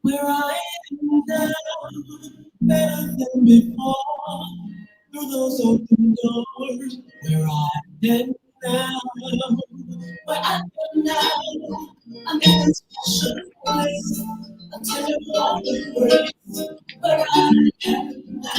Where I am now, better than before. Through those open doors, where I am now, where I am now, I'm in a special place, a temporary grace, where I am now.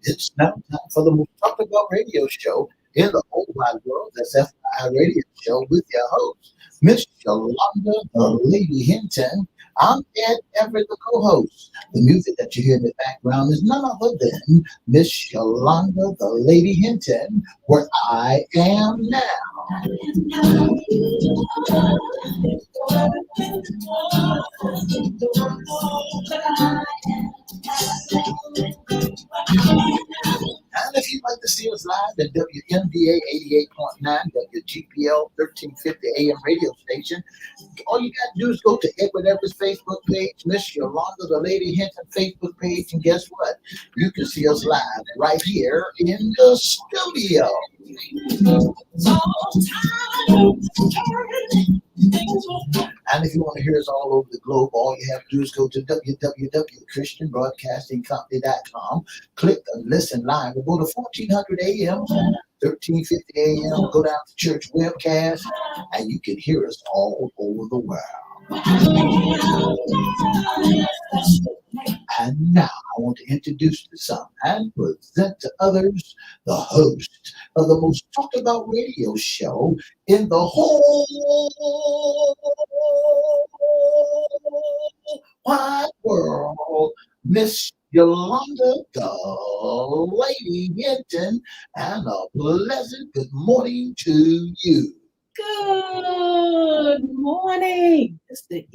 It's now time for the most talked about radio show in the whole wide world. That's FYI Radio Show with your host, Miss Yolanda, the Lady Hinton. I'm Ed Everett, the co-host. The music that you hear in the background is none other than Miss Yolanda, the Lady Hinton, where I am now. And if you'd like to see us live at WMDA 88.9, WGPL 1350 AM radio station, all you got to do is go to EVERETTE's Facebook page, Miss Yolanda, the Lady Hinton Facebook page, and guess what? You can see us live right here in the studio. And if you want to hear us all over the globe, all you have to do is go to www.christianbroadcastingcompany.com, click and listen live, or go to 1400 AM, 1350 AM, go down to church webcast, and you can hear us all over the world. And now I want to introduce to some and present to others the host of the most talked about radio show in the whole wide world, Miss Yolanda, the Lady Hinton, and a pleasant good morning to you. Good morning. It's a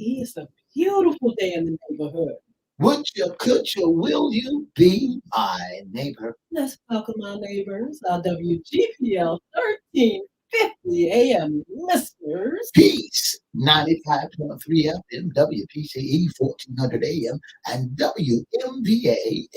beautiful day in the neighborhood. Would you, could you, will you be my neighbor? Let's welcome our neighbors, our WGPL 1350 AM listeners. Peace, 95.3 FM, WPCE 1400 AM, and WMVA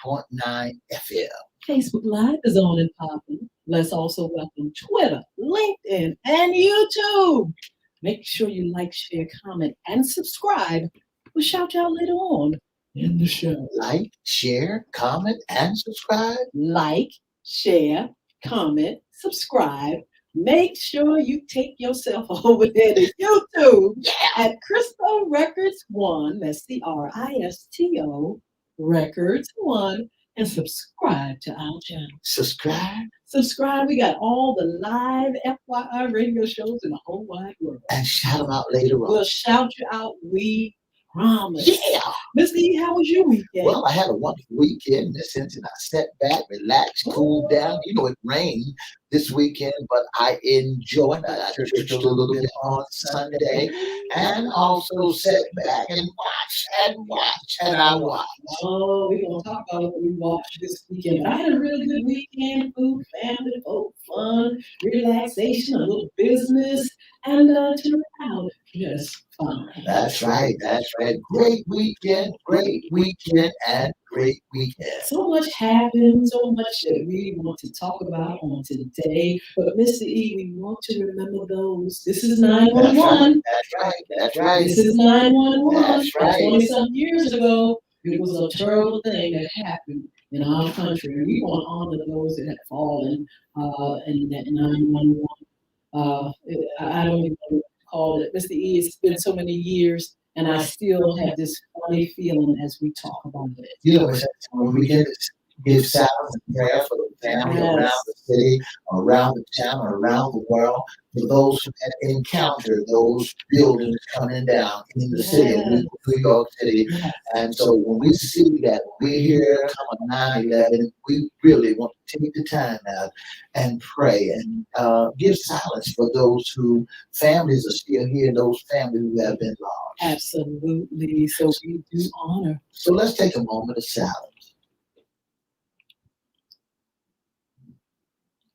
88.9 FM. Facebook Live is on and popping. Let's also welcome Twitter, LinkedIn, and YouTube. Make sure you like, share, comment, and subscribe. We'll shout you out later on in the show. Like, share, comment, and subscribe. Like, share, comment, subscribe. Make sure you take yourself over there to YouTube at Cristo Records 1. That's CRISTO Records 1. And subscribe to our channel. Subscribe. We got all the live FYI radio shows in the whole wide world. And shout them out later on. We'll shout you out. We promise. Yeah. Mr. E, how was your weekend? Well, I had a wonderful weekend in the sense that I sat back, relaxed, cooled down. You know, it rained this weekend, but I enjoyed it. I churched a little bit on Sunday and also sat back and watched, and I watched. Oh, we're going to talk about what we watched this weekend. I had a really good weekend. Food, family, fun, relaxation, a little business, and to out. Yes, fun. That's right. Great weekend, and great weekend. So much happened, so much that we want to talk about on today. But Mr. E, we want to remember those. This is 911. That's right. This is 911. That's right. 20-some years ago, it was a terrible thing that happened in our country. And we want to honor those that had fallen in that 911. I don't even know what to call it. Mr. E, it's been so many years, and I still have this funny feeling as we talk about it. You know, when we give silence and prayer for the family around the city, around the town, around the world, for those who had encountered those buildings coming down in the city of New York City. And so when we see that, when we hear come 9/11, we really want to take the time out and pray and give silence for those who families are still here, those families who have been lost. Absolutely. So we do honor. So let's take a moment of silence.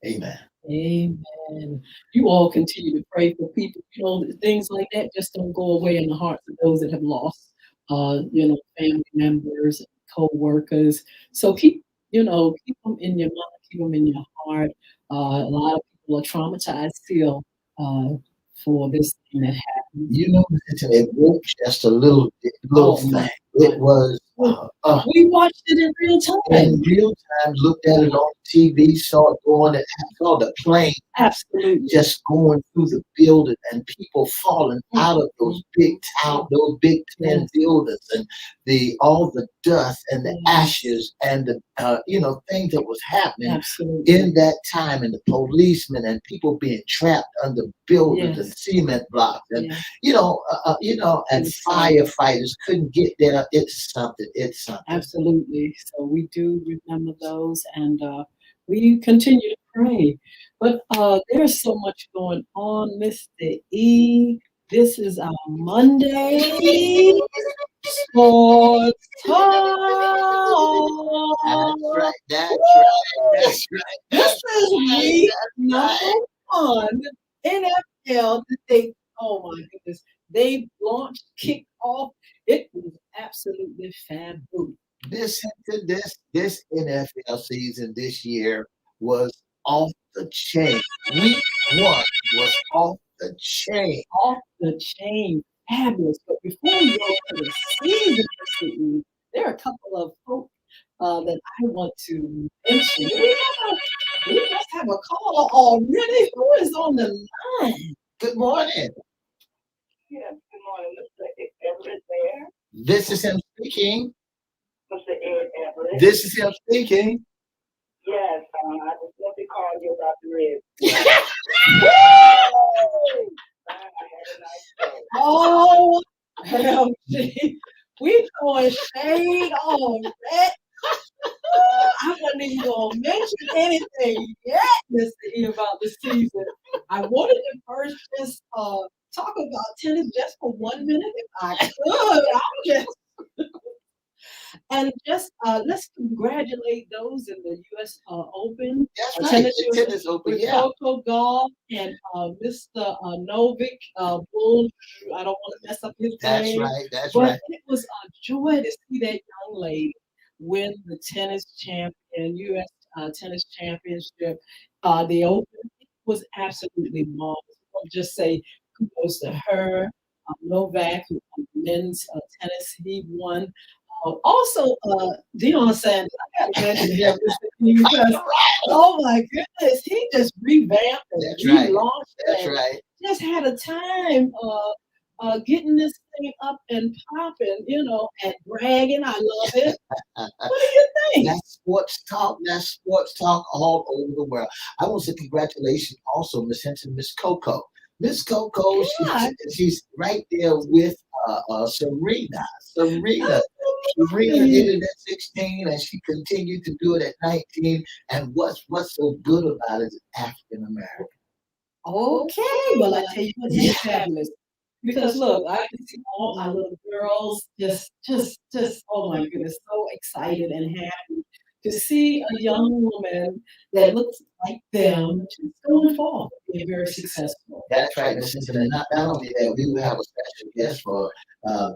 Amen. Amen. You all continue to pray for people. Things like that just don't go away in the hearts of those that have lost, family members, co-workers. So keep them in your mind, keep them in your heart. A lot of people are traumatized still uh, for this thing that happened. You know, it woke just a little Oh thing. my It God. was We watched it in real in time. real time. Looked at it on TV, saw it going, and saw the plane Absolutely. just going through the building and people falling out of those big those big tin Yes. buildings and the all the dust and the Yes. ashes and the things that was happening Absolutely. in that time and the policemen and people being trapped under buildings and Yes. cement blocks and Yes. and It's firefighters couldn't get there. It's something. It's something. absolutely. So we do remember those, and we continue to pray. But there's so much going on, Mr. E. This is our Monday sports talk. That's right. That's right. That's right. This That's is right. week That's number right. one. NFL, they, oh my goodness, they launched, kicked off. It was absolutely fabulous. This NFL season this year was off the chain. Week one was off the chain. Off the chain, fabulous. But before we go to the season, Mr. E, there are a couple of folks that I want to mention. We must have a caller already. Who is on the line? Good morning. Yes, good morning, Mr. Everett there. This is him speaking. Mr. Ed Everett. This is him speaking. Yes, I just want to call you about the Reds. I had a nice day. Oh, hell, we throwing shade on that. I wasn't even going to mention anything yet, Mr. E, about the season. I wanted to first just talk about tennis just for 1 minute if I could. I'm just And just let's congratulate those in the U.S. Open, That's right. tennis, The tennis open. with Yeah. Coco Gauff and Mr. Novik Bull. I don't want to mess up his That's name, right. That's but right. it was a joy to see that young lady win the tennis champion, U.S. Tennis championship, the Open. It was absolutely marvelous. I'll just say kudos to her. Novak, who men's tennis, he won. Also, Deion Sanders, I got to mention him because, oh my goodness, he just revamped and That's right. relaunched That's and right. just had a time getting this thing up and popping, and bragging. I love it. What do you think? That's sports talk. That's sports talk all over the world. I want to say congratulations also, Miss Hinton, Miss Coco. Miss Coco, Yeah. she's right there with Serena. Serena. Serena Absolutely. did it at 16 and she continued to do it at 19. And what's so good about it is African American. Okay, well, I tell you what, it's fabulous. Because look, I can see all my little girls just, oh my goodness, so excited and happy to see a young woman that looks like them just going forward, being very successful. That's right, Miss Hinton. And not only that, we will have a special guest for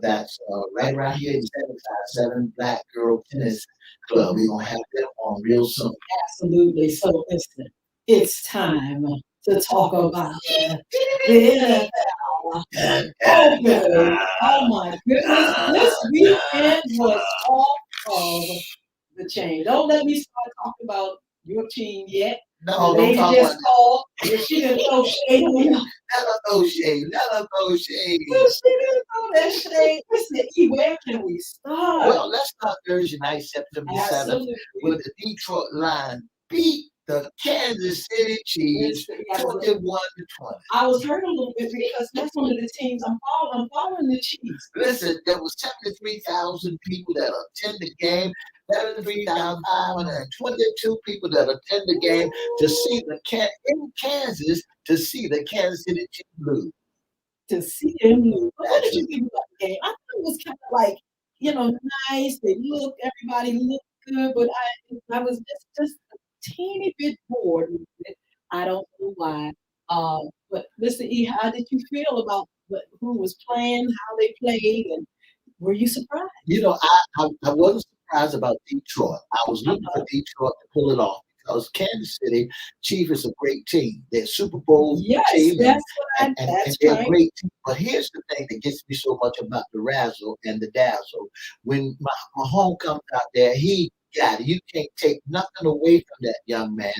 that's right around here in 757 Black Girl Tennis Club. We're gonna have them on real soon. Absolutely. So listen, it's time to talk about the NFL. Okay. Oh my goodness. This weekend was off of the chain. Don't let me start talking about your team yet. No, The don't lady talk just about called and she didn't throw shade on you. let her throw shade. Let her throw shade. She didn't throw that shade. Listen, E, where can we start? Well, let's start Thursday night, September 7th, Absolutely. with the Detroit Lions beat the Kansas City Chiefs Listen, I was 21-20. I was hurt a little bit because that's one of the teams I'm following. I'm following the Chiefs. Listen, there was 73,000 people that attend the game, 73,522 people that attend the game to see in Kansas to see the Kansas City Chiefs lose. To see them lose. But what did you think about the game? I thought it was kind of like, nice. Everybody looked good, but I was just a teeny bit bored with it. I don't know why. But Mr. E, how did you feel about who was playing, how they played, and were you surprised? I wasn't surprised about Detroit. I was looking for Detroit to pull it off because Kansas City Chief is a great team. They're a Super Bowl Yes, team, that's what and that's they're a right. great team. But here's the thing that gets me so much about the razzle and the dazzle. When my home comes out there, he got it. You can't take nothing away from that young man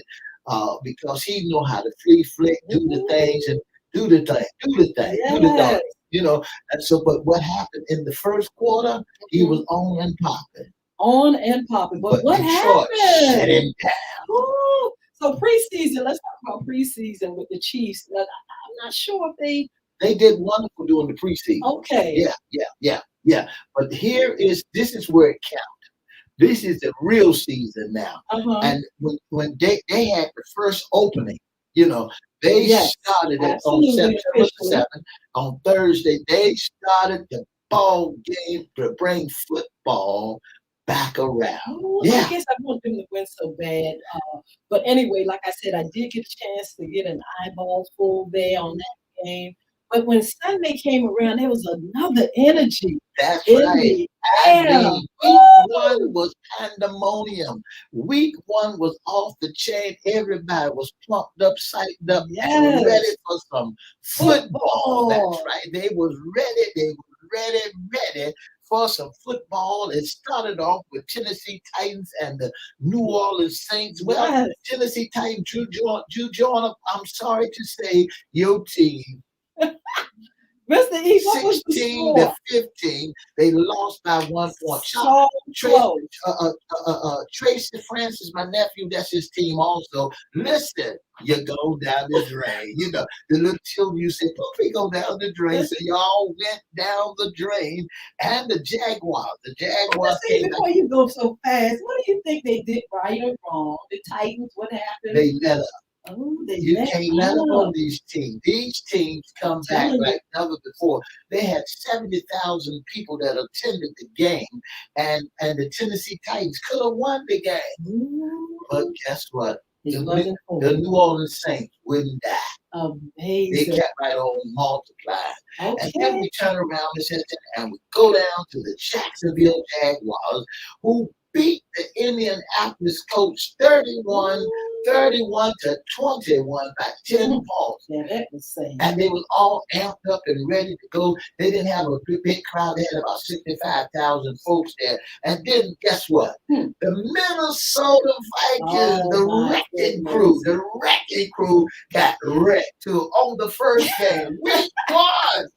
because he know how to flea flick, do the things, and do the thing, do the thing, do the Yes. thing. And so, but what happened in the first quarter? He was on and popping. On and popping. But what Detroit shut happened? him down. Ooh. So preseason, let's talk about preseason with the Chiefs. I'm not sure if They did wonderful during the preseason. okay. Yeah. But this is where it counts. This is the real season now. And when they had the first opening, they Yes, started it on absolutely, September officially. 7th. On Thursday, they started the ball game to bring football back around. Oh, I Yeah. guess I want them to win so bad. But anyway, like I said, I did get a chance to get an eyeball full there on that game. But when Sunday came around, there was another energy That's in right. the I air. mean, week 1 was pandemonium. Week 1 was off the chain. Everybody was pumped up, psyched up, and ready Yes. for some football. That's Football. right. They was ready. They was ready for some football. It started off with Tennessee Titans and the New Orleans Saints. Well, Yes. Tennessee Titans, Drew Joyner, I'm sorry to say, your team Mr. E, what was the 16 score? to 15. They lost by 1 point. So close. Tracy Francis, my nephew, that's his team also. Listen, you go down the drain. The little children, you say, Poopy, go down the drain. So y'all went down the drain. And the Jaguars. The Jaguars Mr. E, came back. before you go so fast, what do you think they did right or wrong? The Titans, what happened? They let up. Oh, they You let can't let up up. on these teams. These teams come back Telling you. like never before. They had 70,000 people that attended the game, and the Tennessee Titans could have won the game. Ooh, But guess what? it The, wasn't for the me. New Orleans Saints wouldn't die. They Amazing. kept right on multiplying. And then Okay. we turn around and we go down to the Jacksonville Jaguars, who beat the Indianapolis Colts 31 to 21 by 10 points. Yeah, that was saying. And they was all amped up and ready to go. They didn't have a big crowd. They had about 65,000 folks there. And then guess what? The Minnesota Vikings, the wrecking crew got wrecked too on the first game. Week 1.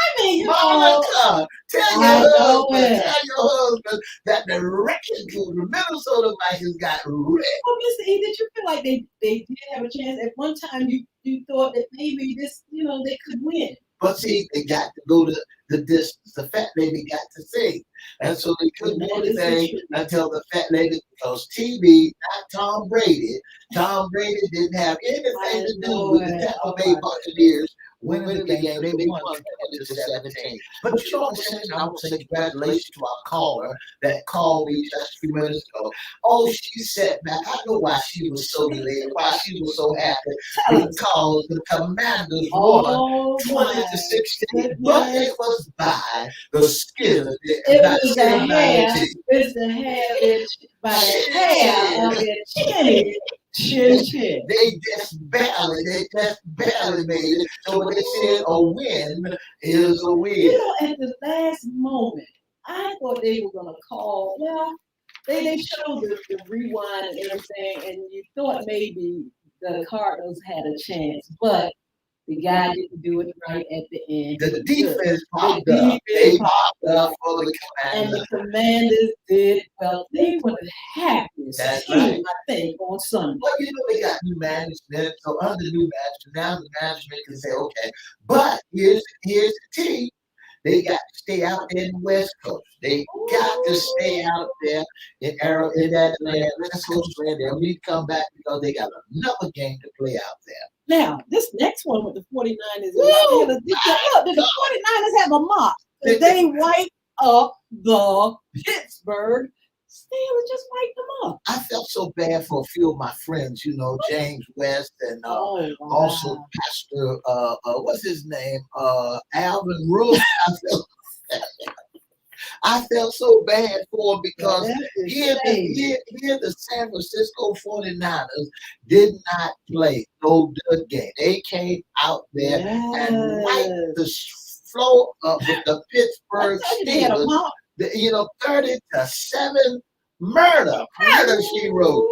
I mean, Monica, tell I your know husband, it. tell your husband that the wrecking crew, the Minnesota Vikings got wrecked. Well, Mr. E, did you feel like they did have a chance? At one time, you thought that maybe they could win. But see, they got to go to the distance. The fat lady got to sing. And so they couldn't do anything until the fat lady, because TB, not Tom Brady, Tom Brady didn't have anything to do with the Tampa Bay Buccaneers winning the game. They won 20 to 17. But you know what I'm saying? I want to say congratulations to our caller that called me just a few minutes ago. Oh, she sat back. I know why she was so elated, why she was so happy. Because the Commanders won 20 to 16. But it was by the skin of It was the hair. It's the hair by the hair of their chin. They just barely made it. So when they said a win is a win. At the last moment, I thought they were gonna call. Well, they showed the rewind and everything, and you thought maybe the Cardinals had a chance, but the guy didn't do it right at the end. The defense popped up. They popped up for the And Commanders. the Commanders did well. They were the happiest That's team, right. I think, on Sunday. Well, they got new management. So under new management, now the management can say, okay, but here's the team. They got to stay out there in the West Coast. They got to stay out there in that West Coast land. They'll need to come back because they got another game to play out there. Now, this next one with the 49ers, did the 49ers have a mop? Did they wipe up the Pittsburgh Steelers just wiped them up. I felt so bad for a few of my friends, James West and Oh, also wow. Pastor, what's his name? Alvin Rook. I felt so bad for him Well, because that is here the San Francisco 49ers did not play no good game. They came out there and wiped Yes. the floor up with the I Pittsburgh tell you, they had a Steelers. mop. 30-7 murder, she wrote.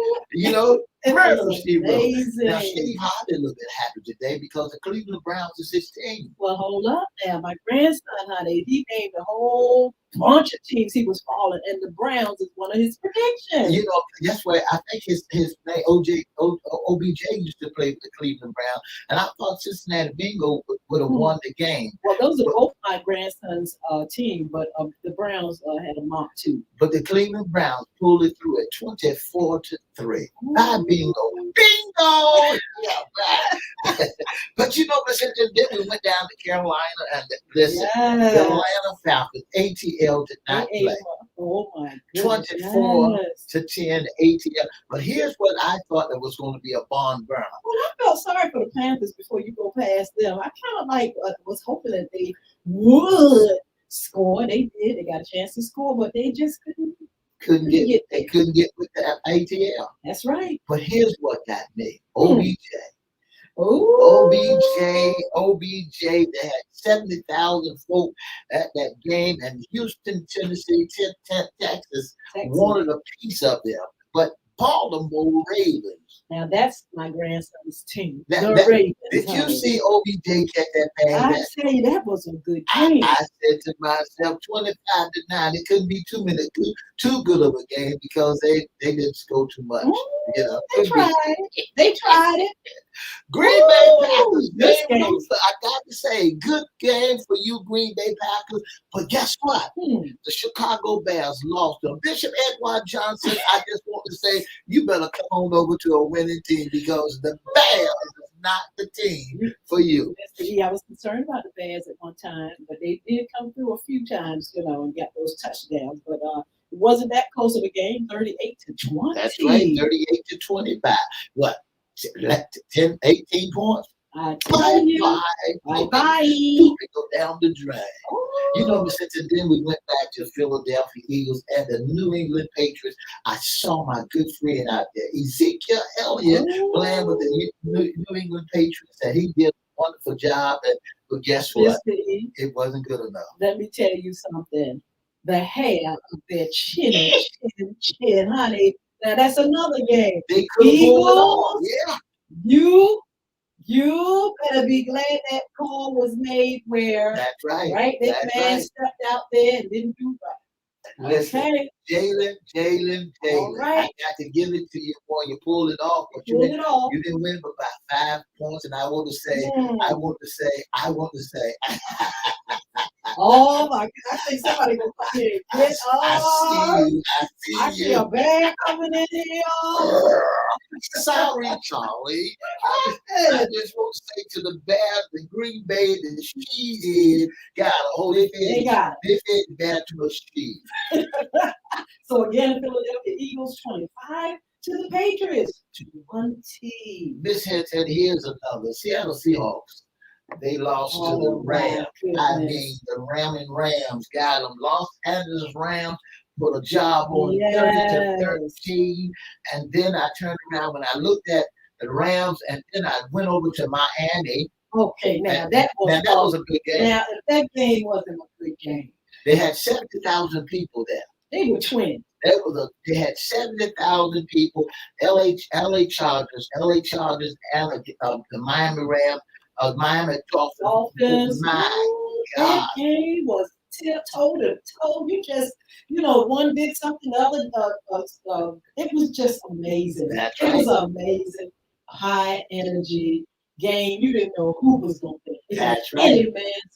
It Murder, was she wrote. Now, amazing. Steve Harvey a little bit happy today because the Cleveland Browns is his team. Well, hold up now. My grandson, honey, he named a whole bunch of teams he was following, and the Browns is one of his predictions. That's where I think his name OBJ used to play with the Cleveland Browns, and I thought Cincinnati Bengals would have won the game. Well, those are both my grandson's team, but the Browns had a mop too. But the Cleveland Browns pulled it through at 24-3. Bye, bingo. Yeah, bye. But then we went down to Carolina, and listen, the Atlanta Falcons, ATL did not play. Oh my goodness. 24-10 ATL. But here's what I thought that was going to be a barn burner. Well, I felt sorry for the Panthers before you go past them. I kind of was hoping that they would score. They did. They got a chance to score, but they just couldn't get They couldn't get with the ATL. That's right. But here's what got me. OBJ. Ooh. OBJ, they had 70,000 folk at that game, and Houston, Tennessee, Texas wanted a piece of them. But Baltimore Ravens. Now that's my grandson's team. Ravens. Did you see OBJ catch that pass? I tell you, that was a good game. I said to myself, 25-9. It couldn't be too good of a game because they didn't score too much. They tried it. They tried it. Green Bay Packers. I got to say, good game for you, Green Bay Packers. But guess what? The Chicago Bears lost them. Bishop Edward Johnson, I just want to say, you better come on over to a winning team because the Bears is not the team for you. I was concerned about the Bears at one time, but they did come through a few times, and get those touchdowns. But it wasn't that close of a game, 38-20. That's right, 38-25. What? 10, 18 points? I tell you. Bye. We go down the drain. Since then we went back to Philadelphia Eagles and the New England Patriots. I saw my good friend out there, Ezekiel Elliott, playing with the New England Patriots, and he did a wonderful job. But guess what? It wasn't good enough. Let me tell you something. The hair of their chin, honey. Now that's another game. They couldn't pull it off. Yeah. You better be glad that call was made where. That's right. Right? That man stepped out there and didn't do right. Listen, okay. Jalen. Right. I got to give it to you, boy. You pulled it off, but you didn't win by 5 points. And I want to say. Oh my God! I think somebody gonna come here and get I see a bag coming in here. Sorry, Charlie. I just want to say to the Bears, the Green Bay, that she got a hold. They fed bad too much cheese. So again, Philadelphia Eagles 25 to the Patriots 20. Miss Hinton, here's another. Seattle Seahawks. They lost to the Rams. I mean, the Rams got them. Los Angeles Rams put a job on 30-13. And then I turned around when I looked at the Rams, and then I went over to Miami. Okay, that was a good game. Now, if that game wasn't a good game. They had 70,000 people there. They were twins. They had 70,000 people. LA Chargers, and the Miami Rams. Miami Dolphins. My God. That game was toe to toe. You just, one did something, the other. It was just amazing. That's right. It was amazing, high energy game. You didn't know who was going to win. That's right.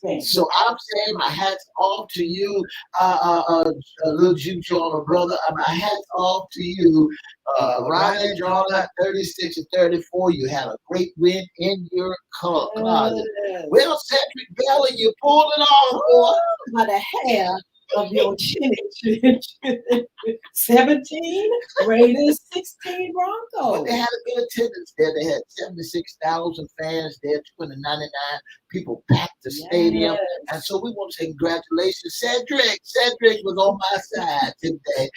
Game. So I'm saying my hats off to you, little Juju, brother. My hats off to you, Ryan. Drawn out 36-34. You had a great win in your closet. Well, Cedric Belly, you pulled it off, boy. By the hair of your chin. 17, Raiders 16 But they Broncos. had a good attendance there. They had 76,000 fans there, 299 people packed the stadium. And Yes. so we want to say congratulations, Cedric. Cedric was on my side today.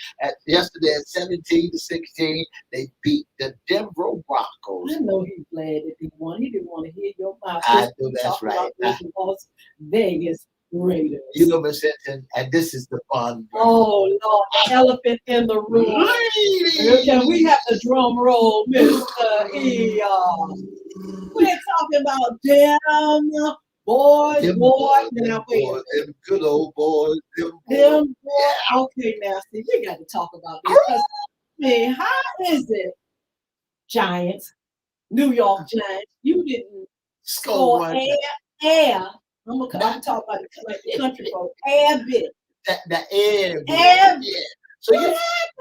Yesterday at 17-16, they beat the Denver Broncos. I know he's glad that he won. He didn't want to hear your mouth. I know that's Talk right. about those Las Vegas Raiders. You know, Miss Hinton, and this is the fun. Oh Lord, the elephant in the room. Ladies! Can we have the drum roll, Mr. E? We're talking about them boys, Them boys. them Now wait a boys, minute. them good old boys, them boys. Them boys. Okay, now see, we got to talk about this. 'Cause, man, how is it, Giants, New York Giants, you didn't Skull score one. air. I'm talking about it like the country folk. Air bit. The air. Air. Yeah. So What you,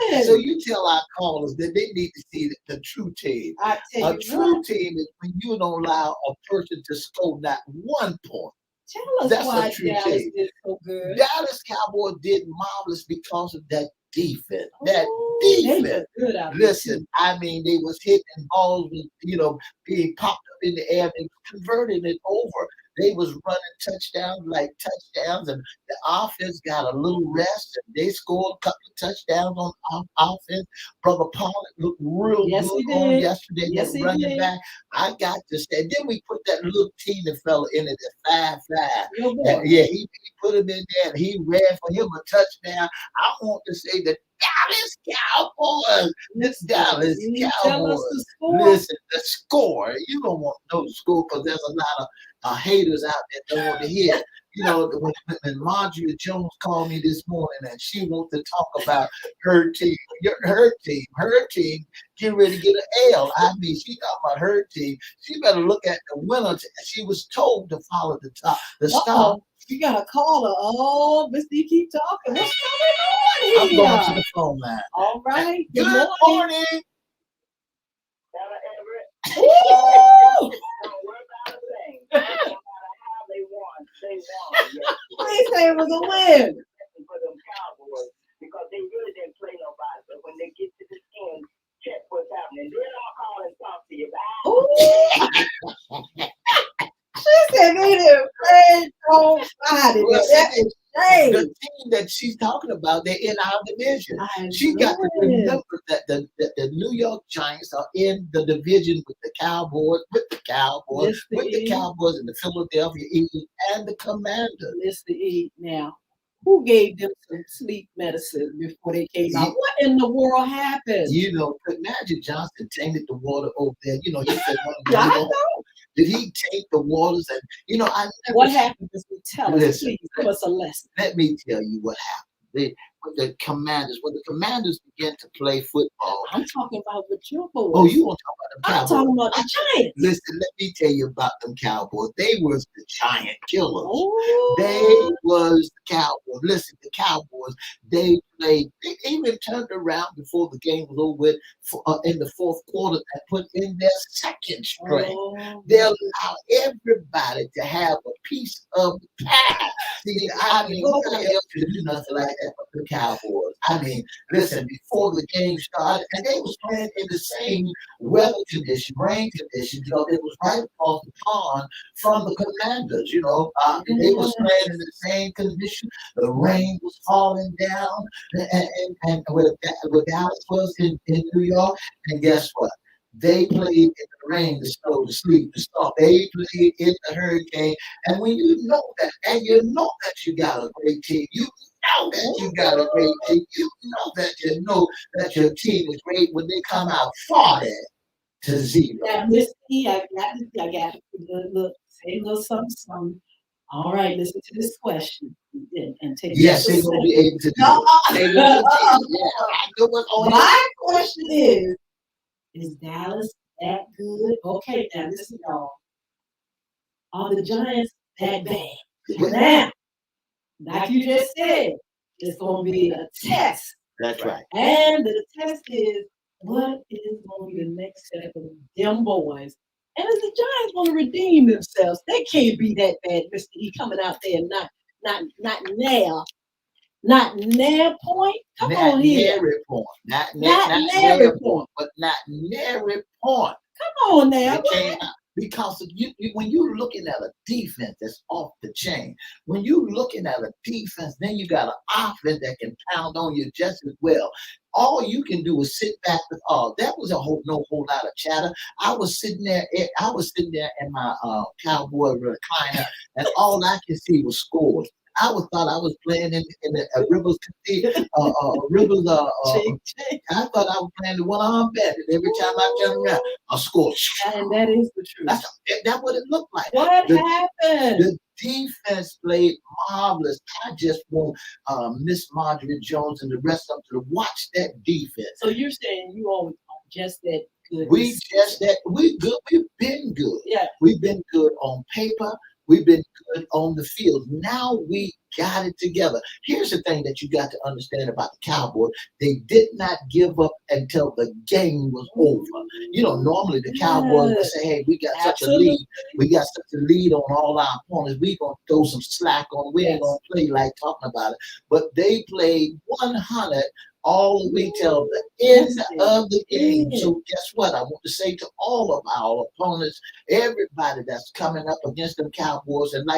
happened? so you tell our callers that they need to see the true team. I tell A you true what, team is when you don't allow a person to score not 1 point. tell us That's a why true Dallas team. did so good. Dallas Cowboys did marvelous because of that defense. That Oh, they defense. were good out there. Listen, I mean, they was hitting balls, with, being popped up in the air and converting it over. They was running touchdowns like touchdowns, and the offense got a little rest, and they scored a couple of touchdowns on offense. Brother Pollard looked real Yes, good he on did. yesterday. Yes, That he running did. back, I got to say. Then we put that little teeny fella in it at 5'5". Your boy. Yeah, he put him in there, and he ran for him a touchdown. I want to say the Dallas Cowboys. This Dallas You tell us Cowboys. the score. Listen, the score. You don't want to know the score because there's a lot of haters out there that don't want to hear. When Marjorie Jones called me this morning and she wants to talk about her team, her team, get ready to get an L. I mean, she talking about her team. She better look at the winner. She was told to follow the star. Uh-oh. You got a caller. Oh, Mr. E, keep talking. What's going on I'm here? going to the phone line. All right. Good morning. morning. Ella Everett, Woo! don't worry about a thing. No matter how they won, they won. Yes. Please say it was a win. For them Cowboys, because they really didn't play nobody. But when they get to the end, check what's happening. Then I'll call and talk to you. Ooh. She said they didn't play nobody. Well, That is shame. the team that she's talking about, they're in our division. I She got to know it. remember that the New York Giants are in the division with the Cowboys, with the Mr. Cowboys and the Philadelphia Eagles and the Commanders. Mr. E, now, who gave them some sleep medicine before they came out? What in the world happened? Could Magic Johnson tainted the water over there? He said, I know. did he taint the waters? And I never. What happened? Just tell us, Listen, please. Give us a lesson. Let me tell you what happened. When the Commanders began to play football. I'm talking about the your boys. Oh, you want to talk about the I'm Cowboys? talking about the Giants. Listen, let me tell you about them Cowboys. They was the giant killers. Oh. They was the Cowboys. Listen, the Cowboys, they played. They even turned around before the game was over with in the fourth quarter and put in their second string. Oh. They allow everybody to have a piece of the pie. See, I mean, nobody else could do nothing like that but the Cowboys. I mean, listen, before the game started, and they was playing in the same weather condition, rain conditions, it was right across the pond from the Commanders, They was playing in the same condition. The rain was falling down, and where Dallas was in New York, and guess what? They played in the rain, the snow, the sleet, the storm. They played in the hurricane. And when you know that, and you know that you got a great team, you know that you got a great team, you know that your team is great when they come out 40-0. Now, Miss E, I got it. Look, say a little something. All right, listen to this question and take. Yes, they're gonna be able to do No. it. Yeah, I know what's on My question is Dallas that good? Okay, now listen, y'all. Are the Giants that bad? Now, like you just said, it's going to be a test. That's right. And the test is, what is going to be the next step of them boys? And is the Giants going to redeem themselves? They can't be that bad, Mr. E, coming out there and not now. Not near point. Come Not on here. nary point. Not nary nary point. point, but not nary point. Come on now. They came out because of when you're looking at a defense that's off the chain, when you're looking at a defense, then you got an offense that can pound on you just as well. All you can do is sit back with that was no whole lot of chatter. I was sitting there in my cowboy recliner, and all I could see was scores. Thought I was playing in the Rivers Rivers I thought I was playing the one arm bandit. Every time I turned around, I scored. And that is the truth. That's what it looked like. What happened? The defense played marvelous. I just want Miss Marjorie Jones and the rest of them to watch that defense. So you're saying you all just that good? We good. We've been good. Yeah. We've been good on paper. We've been good on the field. Now we got it together. Here's the thing that you got to understand about the Cowboys. They did not give up until the game was over. Normally the Cowboys would say, hey, we got such a lead. We got such a lead on all our opponents. We're going to throw some slack on. We ain't going to play like talking about it. But they played 100 all the way till the end of the game. So guess what? I want to say to all of our opponents, everybody that's coming up against them Cowboys, and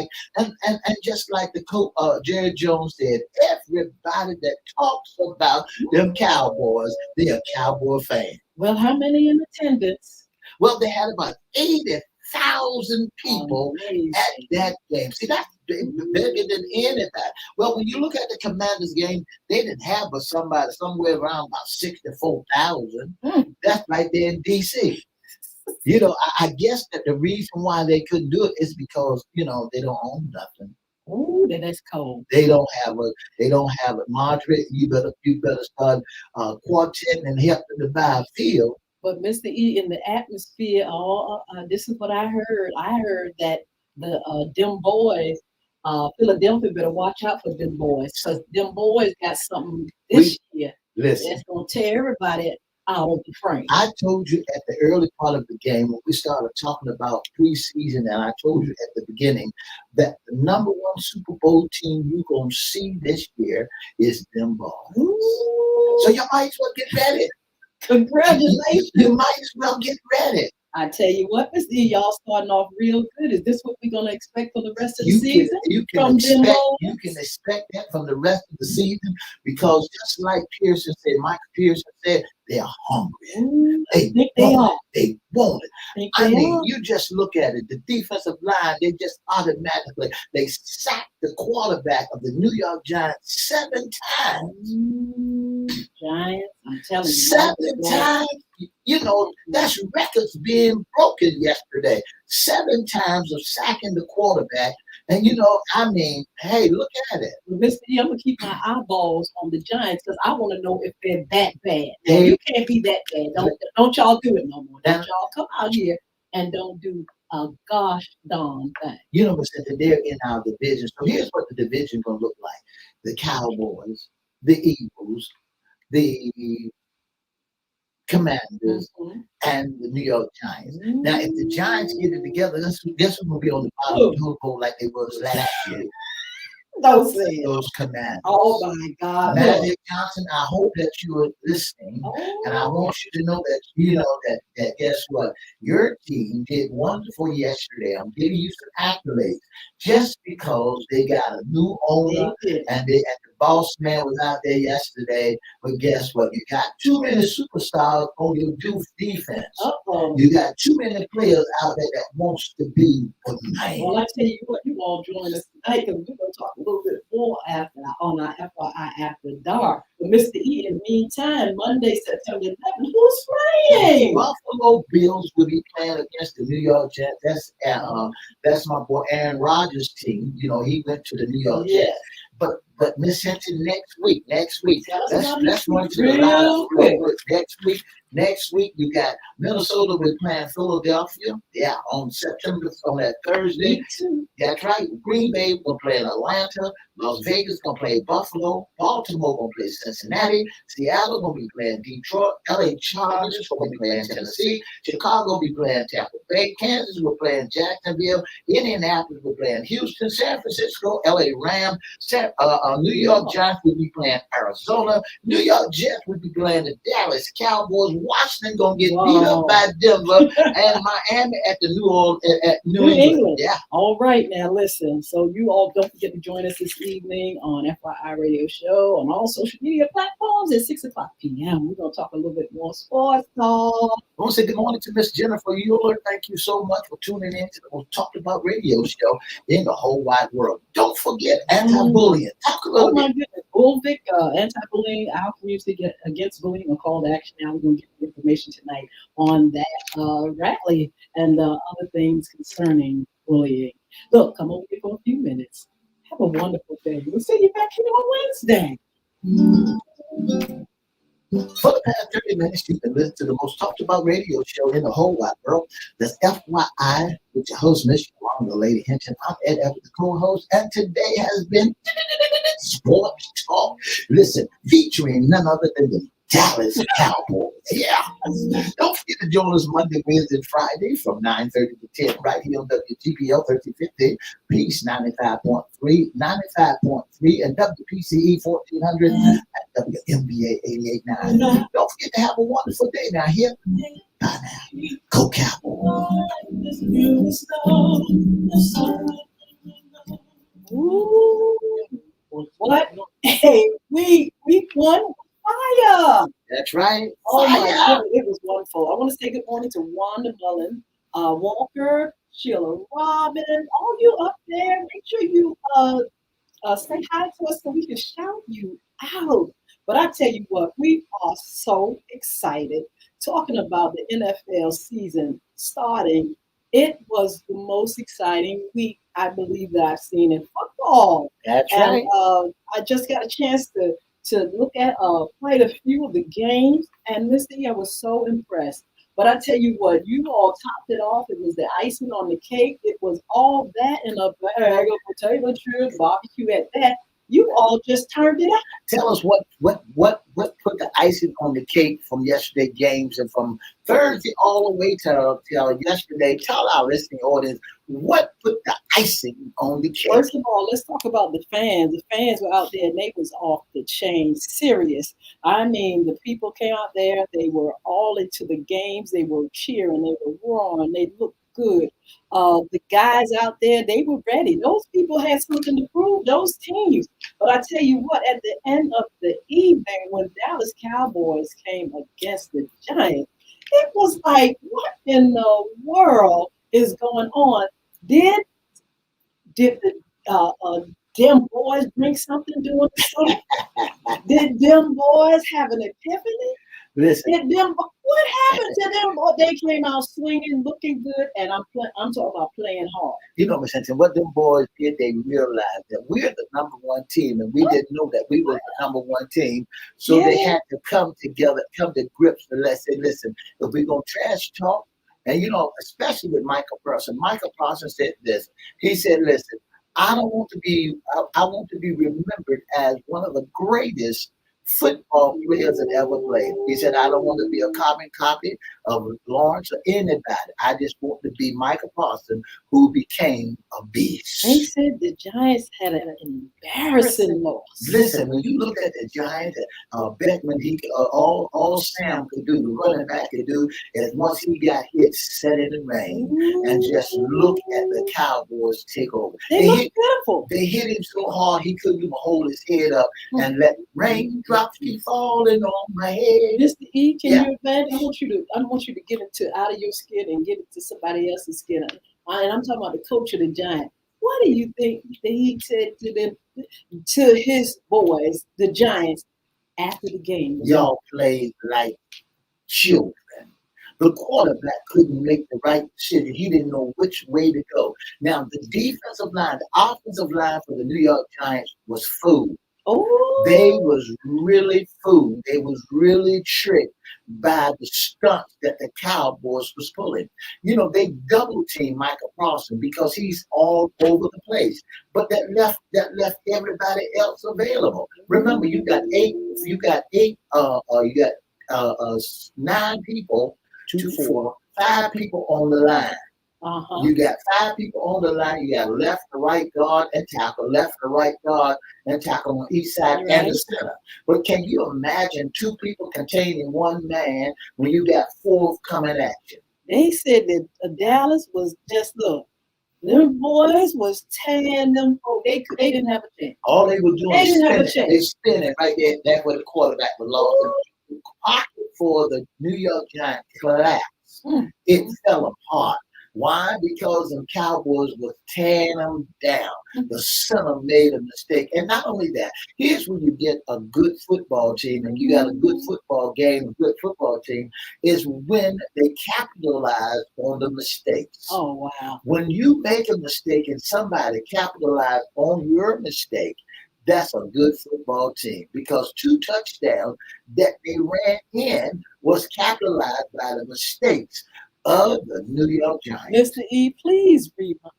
just like the coach Jerry Jones said, everybody that talks about them Cowboys, they're a Cowboy fan. Well, how many in attendance? Well, they had about 80,000 people at that game. See, that's bigger than anybody. Well, when you look at the Commanders game, they didn't have somebody somewhere around about 64,000. That's right there in D.C. I guess that the reason why they couldn't do it is because, they don't own nothing. Oh, that's cold. They don't have a Margaret. You better start quartet and help them to buy a field. But Mr. E, in the atmosphere, this is what I heard. I heard that the them boys, Philadelphia better watch out for them boys, because them boys got something this year that's gonna tear everybody out of the frame. I told you at the early part of the game when we started talking about preseason, and I told you at the beginning that the number one Super Bowl team you're gonna see this year is them boys. Ooh. So you might as well get ready. Congratulations. You might as well get ready. I tell you what, Mr. E, y'all starting off real good. Is this what we're going to expect for the rest of the season? You can expect that from the rest of the season, because just like Michael Pearson said, they're hungry. They want it. I mean, you just look at it. The defensive line, they just automatically, they sacked the quarterback of the New York Giants 7 times. Giants, I'm telling you. 7 times. That's records being broken yesterday. 7 times of sacking the quarterback. And, hey, look at it. Well, Mr. E, I'm going to keep my eyeballs on the Giants, because I want to know if they're that bad. You can't be that bad. Don't y'all do it no more. Don't y'all come out here and don't do a gosh darn thing. They're in our division. So here's what the division going to look like. The Cowboys, the Eagles, the Commanders, and the New York Giants. Now, if the Giants get it together, guess who's going to be on the bottom of the bowl like they was last year? Don't say it. Those Commanders. Oh, my God. Magic Johnson, I hope that you are listening. And I want you to know that, that guess what? Your team did wonderful yesterday. I'm giving you some accolades just because they got a new owner and the boss man was out there yesterday. But guess what? You got too many superstars on your defense. You got too many players out there that wants to be the man. Well, I tell you what, you all join us tonight, because we're going to talk a little bit more on our FYI After Dark. But Mr. E, in the meantime, Monday, September 11th, who's playing? Buffalo Bills will be playing against the New York Jets. That's my boy Aaron Rodgers' team. He went to the New York Jets. But Miss Hinton, next week. Let's run to the line. Next week you got Minnesota will playing Philadelphia. Yeah, on that Thursday. That's right. Green Bay will play Atlanta. Las Vegas gonna play Buffalo. Baltimore gonna play Cincinnati. Seattle gonna be playing Detroit. LA Chargers gonna be playing Tennessee. Chicago will be playing Tampa Bay. Kansas will play Jacksonville. Indianapolis will play Houston. San Francisco, LA Rams. New York Giants will be playing Arizona. New York Jets will be playing the Dallas Cowboys. Washington gonna get beat up by Denver, and Miami at the New England. Yeah. All right, now listen. So you all don't forget to join us this evening on FYI Radio Show on all social media platforms at 6:00 p.m. We're gonna talk a little bit more sports talk. I want to say good morning to Miss Jennifer Euler. Thank you so much for tuning in to the most talked about radio show in the whole wide world. Don't forget anti-bullying. Talk a little bit. My goodness. Bullvic, anti-bullying, our community against bullying, a call to action. Now we're going to get the information tonight on that rally and other things concerning bullying. Look, come over here for a few minutes. Have a wonderful day. We'll see you back here on Wednesday. For the past 30 minutes, you've been listening to the most talked about radio show in the whole wide world. That's FYI with your host, Miss Yolanda Hinton. I'm Ed Evans, the co-host, and today has been Sports Talk. Listen, featuring none other than the Dallas Cowboys. Yeah. Don't forget to join us Monday, Wednesday, and Friday from 9:30 to 10 right here on WGPL 1350, Peace 95.3, and WPCE 1400 at WMBA 88.9. Don't forget to have a wonderful day now here. Bye now. Go Cowboys. Ooh, what? Hey, we won fire. That's right. Oh my goodness, it was wonderful. I want to say good morning to Wanda Mullen, Walker, Sheila Robin, all you up there. Make sure you say hi to us so we can shout you out. But I tell you what, we are so excited talking about the NFL season starting. It was the most exciting week, I believe, that I've seen in football. That's right. I just got a chance to look at quite a few of the games, and this year I was so impressed. But I tell you what, you all topped it off. It was the icing on the cake. It was all that in a bag of potato chips, barbecue at that. You all just turned it out. Tell us what put the icing on the cake from yesterday's games and from Thursday all the way till yesterday. Tell our listening audience what put the icing on the cake. First of all, let's talk about the fans. The fans were out there and they was off the chain, serious. I mean, the people came out there. They were all into the games. They were cheering. They were roaring. They looked good. The guys out there, they were ready. Those people had something to prove, those teams. But I tell you what, at the end of the evening, when Dallas Cowboys came against the Giants, it was like, what in the world is going on? Did the them boys drink something during the show? Did them boys have an epiphany? Listen. What happened to them? They came out swinging, looking good, and I'm talking about playing hard. You know, Miss Hinton, what them boys did, they realized that we're the number one team, and we didn't know that we were the number one team. So they had to come together, come to grips, and let's say, listen, if we're gonna trash talk, and you know, especially with Michael Parsons. Michael Parsons said this. He said, listen, I want to be remembered as one of the greatest football players that ever played. He said, I don't want to be a carbon copy of Lawrence or anybody. I just want to be Michael Parsons, who became a beast. They said the Giants had an embarrassing loss. Listen, when you look at the Giants, Beckman, all Sam could do, the running back could do, is once he got hit, set in the rain, and just look at the Cowboys take over. They look beautiful. They hit him so hard he couldn't even hold his head up and let raindrops keep falling on my head. Mr. E, can you imagine? I want you to get it out of your skin and get it to somebody else's skin. And I'm talking about the coach of the Giants. What do you think that he said to them, to his boys, the Giants, after the game? Y'all played like children. The quarterback couldn't make the right decision. He didn't know which way to go. Now, the defensive line, the offensive line for the New York Giants was fooled. Oh, They was really fooled. They was really tricked by the stunts that the Cowboys was pulling. You know, they double teamed Michael Parsons because he's all over the place. But that left everybody else available. Remember, you got 9 people, 5 people on the line. Uh-huh. You got 5 people on the line. You got left, the right guard, and tackle, left, the right guard, and tackle on each side You're and right. the center. But can you imagine 2 people containing 1 man when you got 4 coming at you? They said that Dallas was just look. Them boys was tearing them. They didn't have a chance. All they were doing They is didn't have a spinning. They chance. spinning right there. That's where the quarterback was lost. Ooh. And the pocket for the New York Giants collapsed. Mm. It fell apart. Why? Because the Cowboys was tearing them down. The center made a mistake. And not only that, here's when you get a good football team and you got a good football game, a good football team, is when they capitalize on the mistakes. Oh wow. When you make a mistake and somebody capitalize on your mistake, that's a good football team because 2 touchdowns that they ran in was capitalized by the mistakes of the New York Giants. Mr. E, please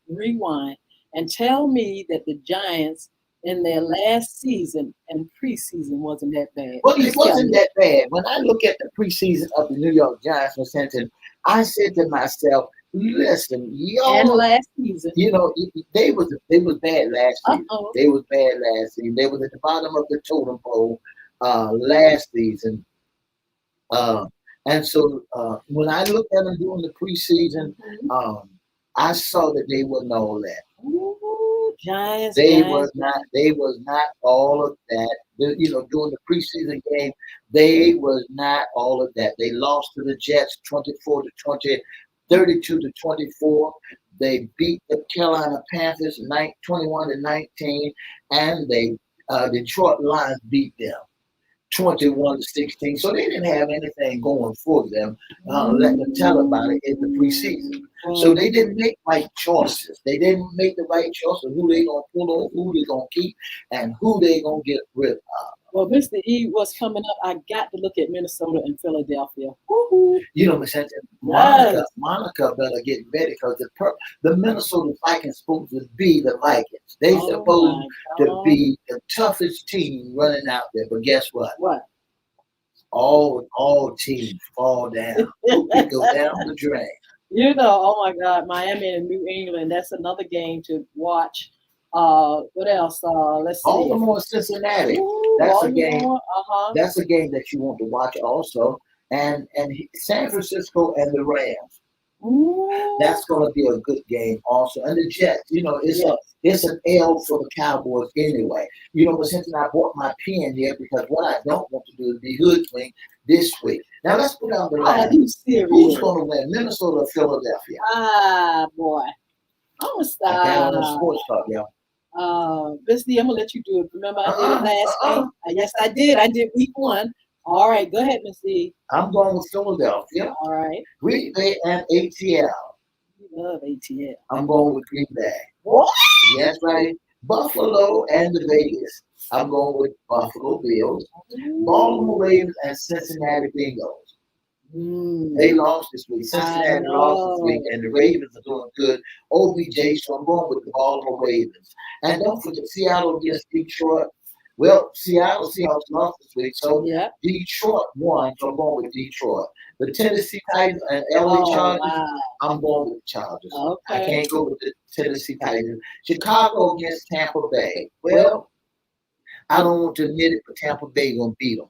rewind and tell me that the Giants in their last season and preseason wasn't that bad. Well, Please it tell wasn't me. that bad. When I look at the preseason of the New York Giants for Centton, I said to myself, listen, And y'all, last season. you know, they was bad last season. Uh-oh. They was bad last season. They was at the bottom of the totem pole last season. And so when I looked at them during the preseason, I saw that they wasn't all that. Ooh, Giants. They Giants. was not all of that. You know, during the preseason game, they was not all of that. They lost to the Jets 24-20, 32-24. They beat the Carolina Panthers 21-19, and they Detroit Lions beat them 21-16. So they didn't have anything going for them. Let them tell about it in the preseason. So they didn't make right choices. They didn't make the right choice of who they gonna pull over, who they gonna keep, and who they gonna get rid of. Well, Mr. E, what's coming up? I got to look at Minnesota and Philadelphia. Woo-hoo. You know, Monica better get ready because the Minnesota Vikings supposed to be the Vikings. They supposed to be the toughest team running out there. But guess what? What? All teams fall down. They go down the drain. You know, oh my God, Miami and New England. That's another game to watch. What else? Let's see. Baltimore, Cincinnati. Ooh, That's Baltimore, a game. That's a game that you want to watch also. And San Francisco and the Rams. Ooh. That's going to be a good game also. And the Jets, you know, it's an L for the Cowboys anyway. You know, but since I bought my pen here because what I don't want to do is be hoodwinked this week. Now let's put down the line. You serious? Who's going to win, Minnesota or Philadelphia? Boy. I'm going to I got stop. on the sports talk, y'all. Bisty, I'm going to let you do it. Remember I did it last week? Yes, I did. I did week 1. All right, go ahead, Miss E. I'm going with Philadelphia. All right. Green Bay and ATL. You love ATL. I'm going with Green Bay. What? Yes, right. Buffalo and the Vegas. I'm going with Buffalo Bills. Baltimore Ravens and Cincinnati Bengals. They lost this week. Cincinnati lost this week, and the Ravens are doing good. OBJ, so I'm going with the Baltimore Ravens. And don't forget Seattle against Detroit. Well, Seattle Seahawks lost this week, so Detroit won, so I'm going with Detroit. The Tennessee Titans and LA Chargers, I'm going with the Chargers. Okay. I can't go with the Tennessee Titans. Chicago against Tampa Bay. Well, I don't want to admit it, but Tampa Bay going to beat them.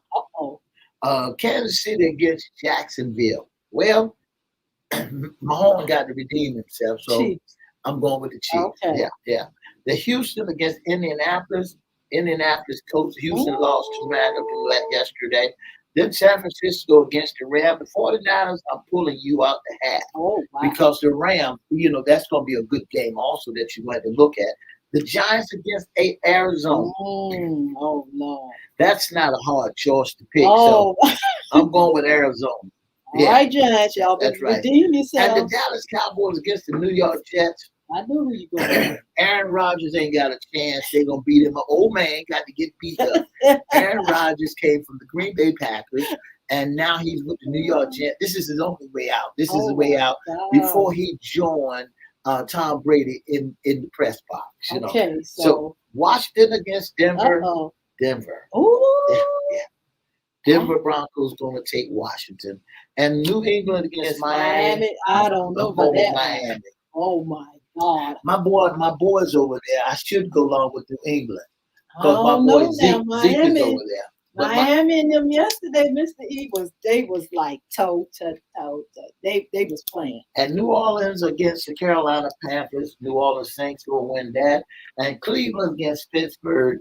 Kansas City against Jacksonville. Well, Mahomes got to redeem himself, so Chiefs. I'm going with the Chiefs. Okay. Yeah. The Houston against Indianapolis. Indianapolis coach Houston lost to Randall yesterday. Then San Francisco against the Rams. The 49ers, I'm pulling you out the hat. Oh, wow. Because the Rams, you know, that's going to be a good game also that you want to look at. The Giants against Arizona. Oh, no. That's not a hard choice to pick. Oh. So I'm going with Arizona. All right, Giants, y'all That's right. redeem yourselves. And the Dallas Cowboys against the New York Jets. I know who you're going. Aaron Rodgers ain't got a chance. They're going to beat him. An old man got to get beat up. Aaron Rodgers came from the Green Bay Packers, and now he's with the New York Jets. This is his only way out. This is his way out before he joined Tom Brady in the press box. You know? Okay, so Washington against Denver. Denver. Ooh. Yeah. Denver Broncos going to take Washington. And New England against Miami. I don't know about that. Miami. Oh my God. My boy's over there. I should go along with New England because my Oh boy no, Zeke, now Zeke is Miami. over there. But Miami and them yesterday, Mr. E they was like toe to toe. They was playing. and New Orleans against the Carolina Panthers. New Orleans Saints will win that. And Cleveland against Pittsburgh.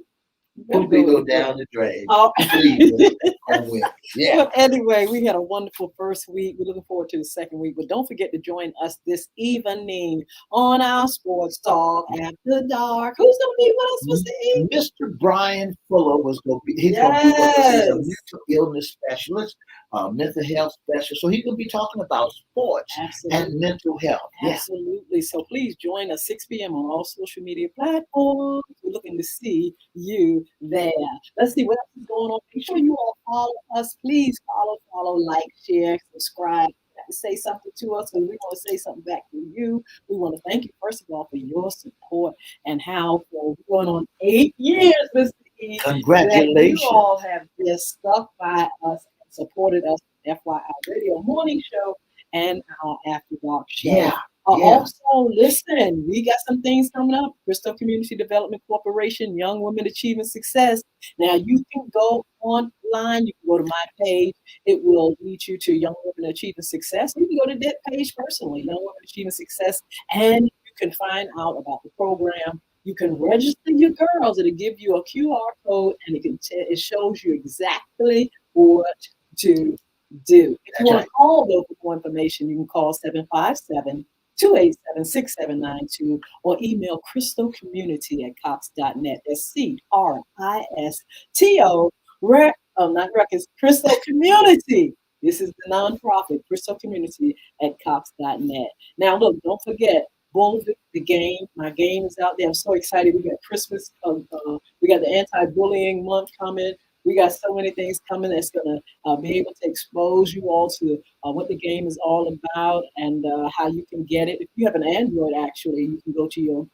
Poopy go down the drain. Oh. Cleveland gonna win. Yeah. Well, anyway, we had a wonderful first week. We're looking forward to the second week. But don't forget to join us this evening on our Sports Talk After Dark. Who's going to be with us, Mr. E? Mr. Brian Fuller was going to be. He's going to be with us. He's a mental illness specialist, mental health specialist. So he's going to be talking about sports and mental health. Absolutely. So please join us 6 p.m. on all social media platforms. We're looking to see you there. Let's see what else is going on. Make sure you all follow us. Please follow, like, share, subscribe. Say something to us, and we want to say something back to you. We want to thank you, first of all, for your support and how for going on 8 years, Mr. E. Congratulations. You all have just stuck by us and supported us with FYI Radio Morning Show and our After Dark show. Yeah. Also, listen, we got some things coming up. Bristol Community Development Corporation, Young Women Achieving Success. Now, you can go online. You can go to my page. It will lead you to Young Women Achieving Success. You can go to that page personally, Young Women Achieving Success, and you can find out about the program. You can register your girls. It'll give you a QR code, and it shows you exactly what to do. If you want to call though for more information, you can call 757-287-6792 or email crystalcommunity@cox.net. That's CRISTO, not records, Crystal Community. This is the nonprofit, Crystal Community at Cox.net. Now, look, don't forget, Bullvic, the game. My game is out there. I'm so excited. We got Christmas. We got the anti-bullying month coming. We got so many things coming that's going to be able to expose you all to what the game is all about and how you can get it. If you have an Android, actually, you can go to your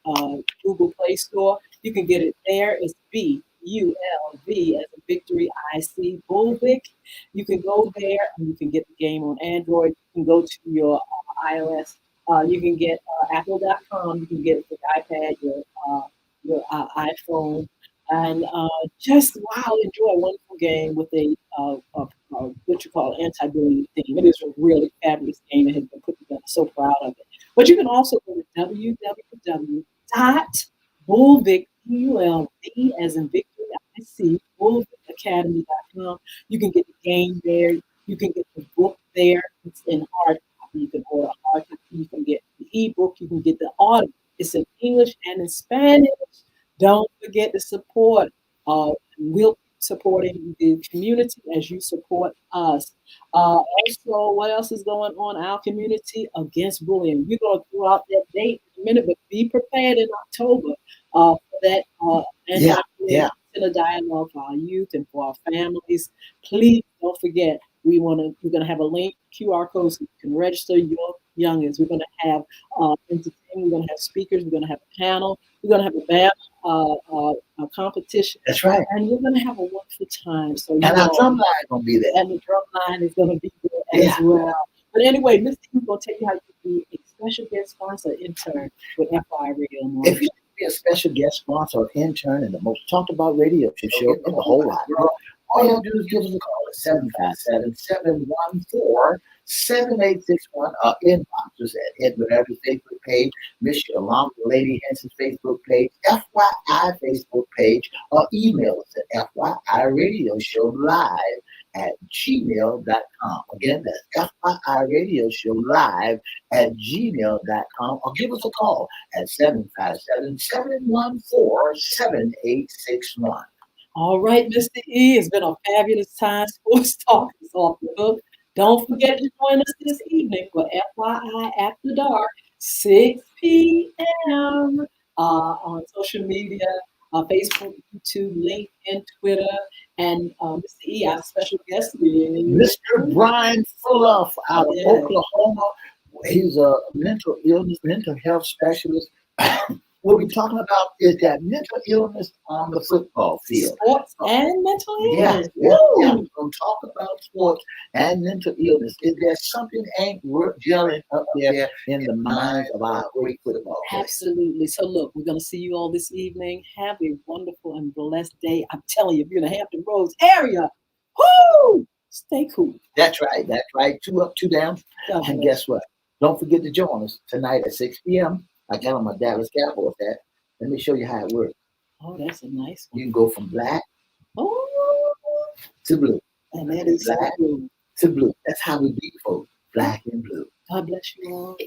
Google Play Store. You can get it there. It's BULV as a victory IC, Bullvic. You can go there and you can get the game on Android. You can go to your iOS. You can get Apple.com. You can get it for your iPad, your iPhone. And just enjoy a wonderful game with a what you call anti-bullying theme. It is a really fabulous game. It has been put together. So proud of it. But you can also go to www.bullvic, BULV as in victory, IC, bullvicacademy.com. You can get the game there. You can get the book there. It's in hard copy. You can order hard copy. You can get the ebook. You can get the audio. It's in English and in Spanish. Don't forget to support. We'll be supporting the community as you support us. Also, what else is going on? Our community against bullying. We're going to throw out that date in a minute, but be prepared in October for that a dialogue for our youth and for our families. Please don't forget. We're going to have a link, QR code, so you can register your youngins. We're going to have entertainment. We're going to have speakers. We're going to have a panel. We're going to have a band a competition. That's right. And we're going to have a wonderful time. So and our drum line is going to be there. And the drum line is going to be there as well. But anyway, Mr. E's going to tell you how you can be a special guest sponsor intern with FY Radio Morning. If you want to be a special guest sponsor or intern in the most talked about radio show in the whole wide world, all you have to do is give us a call at 757-714-7861. Our inbox is at EVERETTE's Facebook page, Miss Yolanda Lady Henson's Facebook page, FYI Facebook page, or email us at FYIRadioShowLive@gmail.com. Again, that's FYIRadioShowLive@gmail.com, or give us a call at 757-714-7861. All right, Mr. E, it's been a fabulous time. Sports Talk is off the hook. Don't forget to join us this evening for FYI After Dark, 6 p.m. On social media, Facebook, YouTube, LinkedIn, Twitter, and Mr. E, our special guest, Mr. Brian Fuller out of Oklahoma. He's a mental health specialist. What we're talking about is that mental illness on the football field. Sports and mental Yeah, illness. yeah, yeah. Woo! We're going to talk about sports and mental illness. Is there something ain't worth gelling up there in the minds of our great football players? Absolutely. So look, we're going to see you all this evening. Have a wonderful and blessed day. I'm telling you, if you're in the Hampton Roads area, whoo, stay cool. That's right. That's right. 2 up, 2 down. God And bless. guess what? Don't forget to join us tonight at 6 p.m. I got on my Dallas Cowboys hat. Let me show you how it works. Oh, that's a nice You one. can go from black Oh, to blue, and that is so Black. cool. to blue. That's how we beat folks. Black and blue. God bless you all.